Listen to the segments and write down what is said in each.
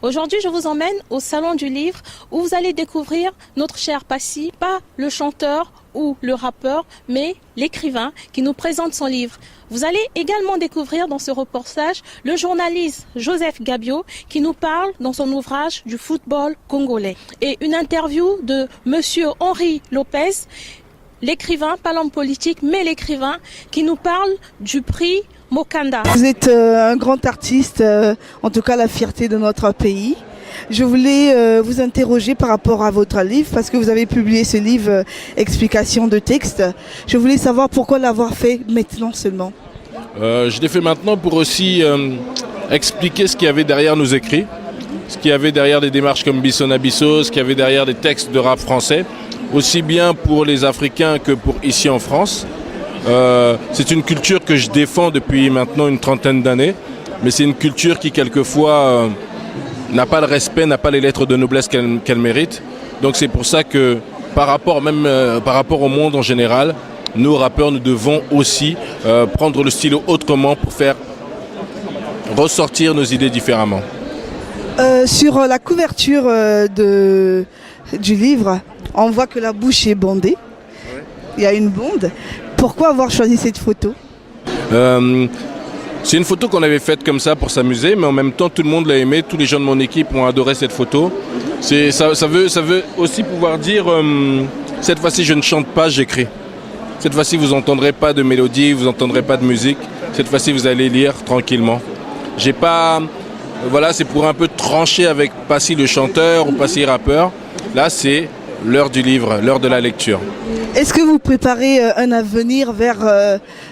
Aujourd'hui, je vous emmène au Salon du Livre où vous allez découvrir notre cher Passy, pas le chanteur ou le rappeur, mais l'écrivain qui nous présente son livre. Vous allez également découvrir dans ce reportage le journaliste Joseph Gabiot qui nous parle dans son ouvrage du football congolais. Et une interview de Monsieur Henri Lopez, l'écrivain, pas l'homme politique, mais l'écrivain qui nous parle du prix Mokanda. Vous êtes un grand artiste, en tout cas la fierté de notre pays. Je voulais vous interroger par rapport à votre livre, parce que vous avez publié ce livre Explication de texte. Je voulais savoir pourquoi l'avoir fait maintenant seulement. Je l'ai fait maintenant pour aussi expliquer ce qu'il y avait derrière nos écrits, ce qu'il y avait derrière des démarches comme Bisson Abisso, ce qu'il y avait derrière des textes de rap français, aussi bien pour les Africains que pour ici en France. C'est une culture que je défends depuis maintenant une trentaine d'années, mais c'est une culture qui quelquefois n'a pas le respect, n'a pas les lettres de noblesse qu'elle mérite. Donc c'est pour ça que par rapport au monde en général, nous rappeurs, nous devons aussi prendre le stylo autrement pour faire ressortir nos idées différemment. Sur la couverture du livre, on voit que la bouche est bandée. Ouais. Il y a une bande. Pourquoi avoir choisi cette photo ? C'est une photo qu'on avait faite comme ça pour s'amuser, mais en même temps tout le monde l'a aimé, tous les gens de mon équipe ont adoré cette photo. Ça veut aussi pouvoir dire, cette fois-ci je ne chante pas, j'écris. Cette fois-ci vous n'entendrez pas de mélodie, vous n'entendrez pas de musique. Cette fois-ci vous allez lire tranquillement. Voilà, c'est pour un peu trancher avec Passy le chanteur ou Passy rappeur. Là c'est l'heure du livre, l'heure de la lecture. Est-ce que vous préparez un avenir vers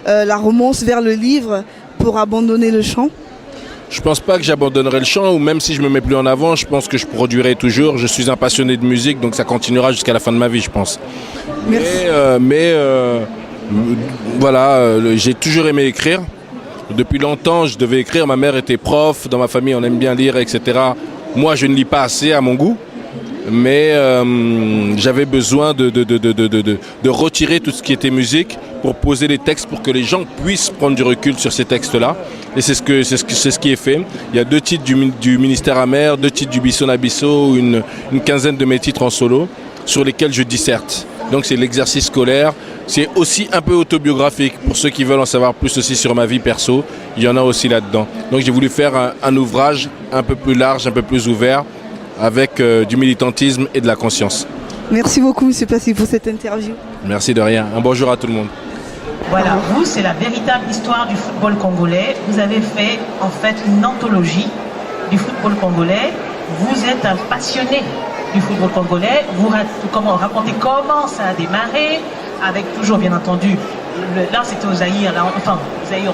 la romance, vers le livre, pour abandonner le chant ? Je ne pense pas que j'abandonnerai le chant, ou même si je ne me mets plus en avant, je pense que je produirai toujours. Je suis un passionné de musique, donc ça continuera jusqu'à la fin de ma vie, je pense. Merci. Voilà, j'ai toujours aimé écrire. Depuis longtemps, je devais écrire. Ma mère était prof, dans ma famille, on aime bien lire, etc. Moi, je ne lis pas assez à mon goût. Mais j'avais besoin de retirer tout ce qui était musique pour poser les textes pour que les gens puissent prendre du recul sur ces textes-là. Et c'est ce qui est fait. Il y a 2 titres du Ministère Amer, 2 titres du Bisson Abisso, une quinzaine de mes titres en solo sur lesquels je disserte. Donc c'est l'exercice scolaire. C'est aussi un peu autobiographique pour ceux qui veulent en savoir plus aussi sur ma vie perso. Il y en a aussi là-dedans. Donc j'ai voulu faire un ouvrage un peu plus large, un peu plus ouvert, avec du militantisme et de la conscience. Merci beaucoup, M. Passy, pour cette interview. Merci de rien. Un bonjour à tout le monde. Voilà, vous, c'est la véritable histoire du football congolais. Vous avez fait, en fait, une anthologie du football congolais. Vous êtes un passionné du football congolais. Vous racontez comment ça a démarré, avec toujours, bien entendu, là c'était au Zaïre, Zaïre,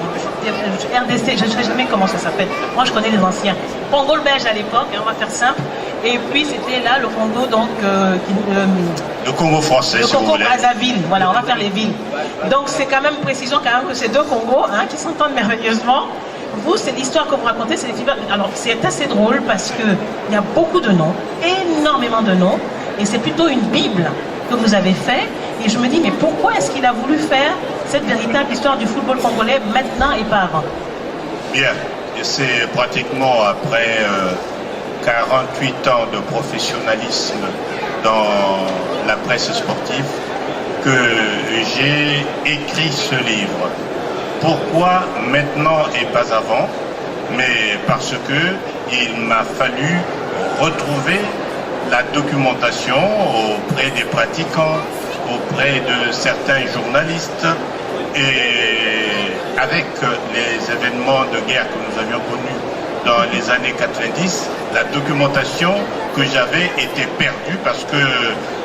RDC, je ne sais jamais comment ça s'appelle. Moi je connais les anciens. Congo le belge à l'époque, on va faire simple. Et puis c'était là le Congo, donc le Congo français. Le Congo Brazzaville, voilà, on va faire les villes. Donc c'est quand même précision quand même que c'est 2 Congos qui s'entendent merveilleusement. Vous, c'est l'histoire que vous racontez, c'est alors c'est assez drôle parce que il y a beaucoup de noms, énormément de noms, et c'est plutôt une Bible que vous avez fait. Et je me dis, mais pourquoi est-ce qu'il a voulu faire cette véritable histoire du football congolais maintenant et pas avant ? Bien, c'est pratiquement après 48 ans de professionnalisme dans la presse sportive que j'ai écrit ce livre. Pourquoi maintenant et pas avant ? Mais parce que il m'a fallu retrouver la documentation auprès des pratiquants, auprès de certains journalistes, et avec les événements de guerre que nous avions connus dans les années 90, la documentation que j'avais était perdue parce que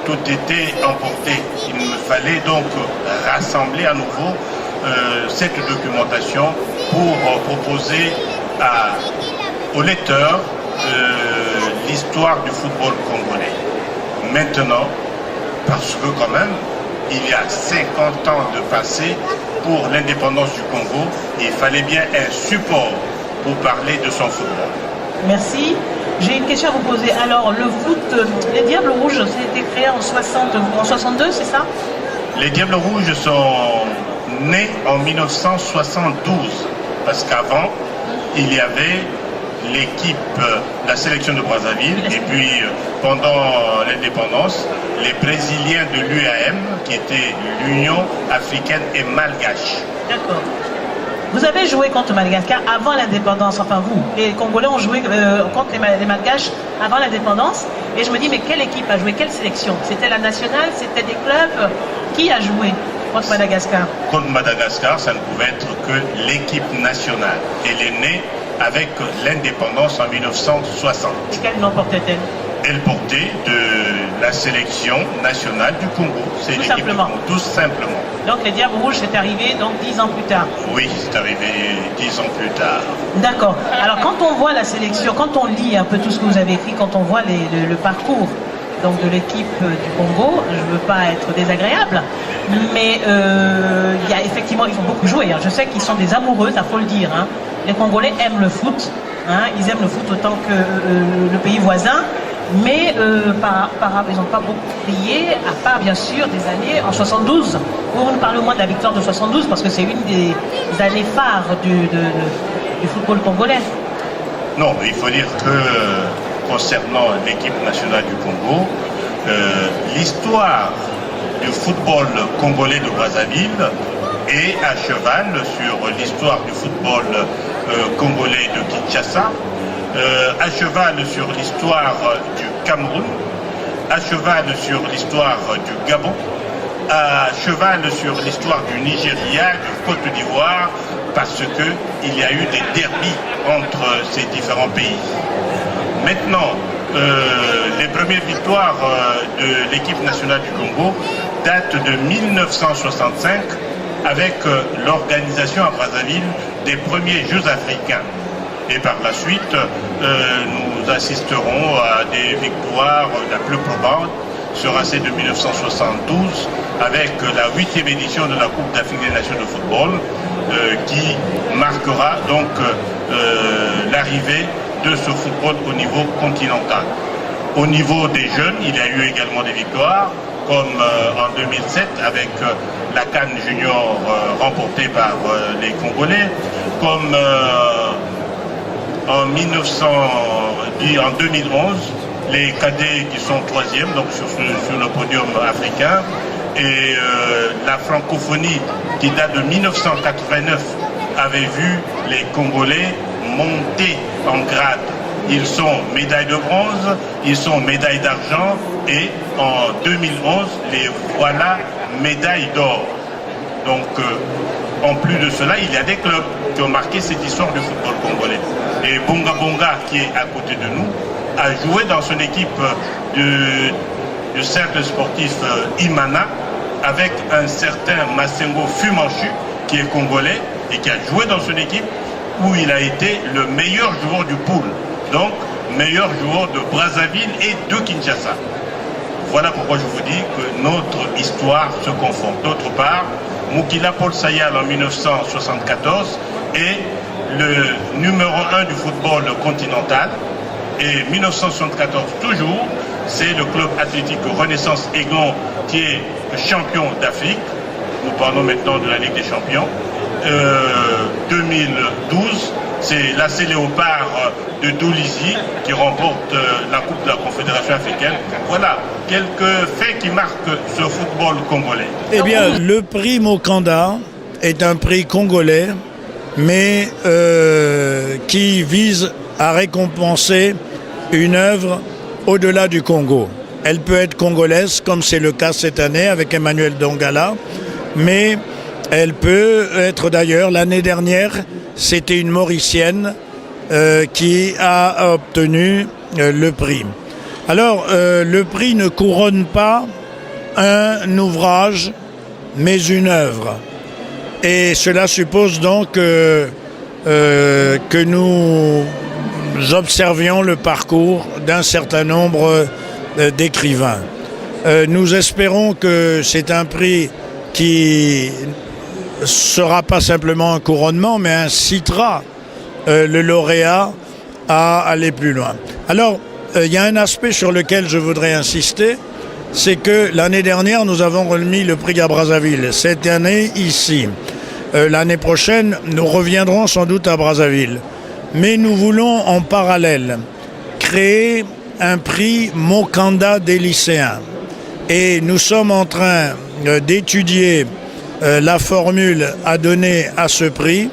tout était emporté. Il me fallait donc rassembler à nouveau cette documentation pour proposer aux lecteurs l'histoire du football congolais. Maintenant, parce que quand même, il y a 50 ans de passé pour l'indépendance du Congo, il fallait bien un support pour parler de son football. Merci. J'ai une question à vous poser. Alors, le foot, les Diables Rouges, ça a été créé en 62, c'est ça ? Les Diables Rouges sont nés en 1972, parce qu'avant, il y avait l'équipe, la sélection de Brazzaville, et puis pendant l'indépendance, les Brésiliens de l'UAM, qui était l'Union africaine et malgache. D'accord. Vous avez joué contre Madagascar avant l'indépendance, enfin vous, les Congolais ont joué contre les Malgaches avant l'indépendance, et je me dis, mais quelle équipe a joué, quelle sélection? C'était la nationale, c'était des clubs? Qui a joué contre Madagascar? Contre Madagascar, ça ne pouvait être que l'équipe nationale. Elle est née avec l'indépendance en 1960. Et quel nom portait-elle? Elle portait de la sélection nationale du Congo. C'est Tout l'équipe simplement. du Congo, tout simplement. Donc les Diables Rouges, c'est arrivé donc 10 ans plus tard. Oui, c'est arrivé 10 ans plus tard. D'accord. Alors quand on voit la sélection, quand on lit un peu tout ce que vous avez écrit, quand on voit le parcours donc de l'équipe du Congo, je ne veux pas être désagréable, mais il y a effectivement, ils ont beaucoup joué. Hein. Je sais qu'ils sont des amoureux, ça faut le dire. Hein. Les Congolais aiment le foot. Hein. Ils aiment le foot autant que le pays voisin. Mais ils n'ont pas beaucoup brillé, à part bien sûr des années en 72. Vous nous parlez au moins de la victoire de 72 parce que c'est une des années phares du football congolais. Non, mais il faut dire que concernant l'équipe nationale du Congo, l'histoire du football congolais de Brazzaville est à cheval sur l'histoire du football congolais de Kinshasa, à cheval sur l'histoire du Cameroun, à cheval sur l'histoire du Gabon, à cheval sur l'histoire du Nigeria, de Côte d'Ivoire, parce qu'il y a eu des derbies entre ces différents pays. Maintenant, les premières victoires de l'équipe nationale du Congo datent de 1965 avec l'organisation à Brazzaville des premiers Jeux africains. Et par la suite, nous assisterons à des victoires. La plus probable sera celle de 1972 avec la 8e édition de la Coupe d'Afrique des Nations de football qui marquera donc l'arrivée de ce football au niveau continental. Au niveau des jeunes, il y a eu également des victoires, comme en 2007 avec la CAN Junior remportée par les Congolais, comme en 2011, les cadets qui sont 3e donc sur le podium africain, et la francophonie qui date de 1989 avait vu les Congolais monter en grade. Ils sont médailles de bronze, ils sont médailles d'argent, et en 2011, les voilà médailles d'or. Donc, en plus de cela, il y a des clubs qui ont marqué cette histoire du football congolais. Et Bonga Bonga, qui est à côté de nous, a joué dans son équipe du cercle sportif Imana avec un certain Massengo Fumanchu, qui est congolais et qui a joué dans son équipe où il a été le meilleur joueur du pool. Donc, meilleur joueur de Brazzaville et de Kinshasa. Voilà pourquoi je vous dis que notre histoire se confond. D'autre part, Moukila Paul Sayal en 1974 est le numéro 1 du football continental. Et 1974 toujours, c'est le club athlétique Renaissance Aiglon qui est champion d'Afrique. Nous parlons maintenant de la Ligue des Champions. 2012, c'est l'AC Léopard de Doulizy qui remporte la Coupe de la Confédération africaine. Voilà quelques faits qui marquent ce football congolais. Eh bien, le prix Mokanda est un prix congolais, mais qui vise à récompenser une œuvre au-delà du Congo. Elle peut être congolaise, comme c'est le cas cette année avec Emmanuel Dongala, mais elle peut être d'ailleurs, l'année dernière, c'était une Mauricienne qui a obtenu le prix. Alors, le prix ne couronne pas un ouvrage, mais une œuvre. Et cela suppose donc que nous observions le parcours d'un certain nombre d'écrivains. Nous espérons que c'est un prix qui sera pas simplement un couronnement, mais incitera le lauréat à aller plus loin. Alors, il y a un aspect sur lequel je voudrais insister, c'est que l'année dernière, nous avons remis le prix à Brazzaville. Cette année, ici. L'année prochaine, nous reviendrons sans doute à Brazzaville. mais nous voulons en parallèle créer un prix Mokanda des lycéens. Et nous sommes en train d'étudier la formule à donner à ce prix,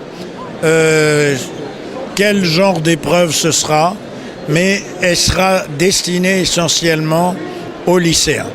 quel genre d'épreuve ce sera, mais elle sera destinée essentiellement aux lycéens.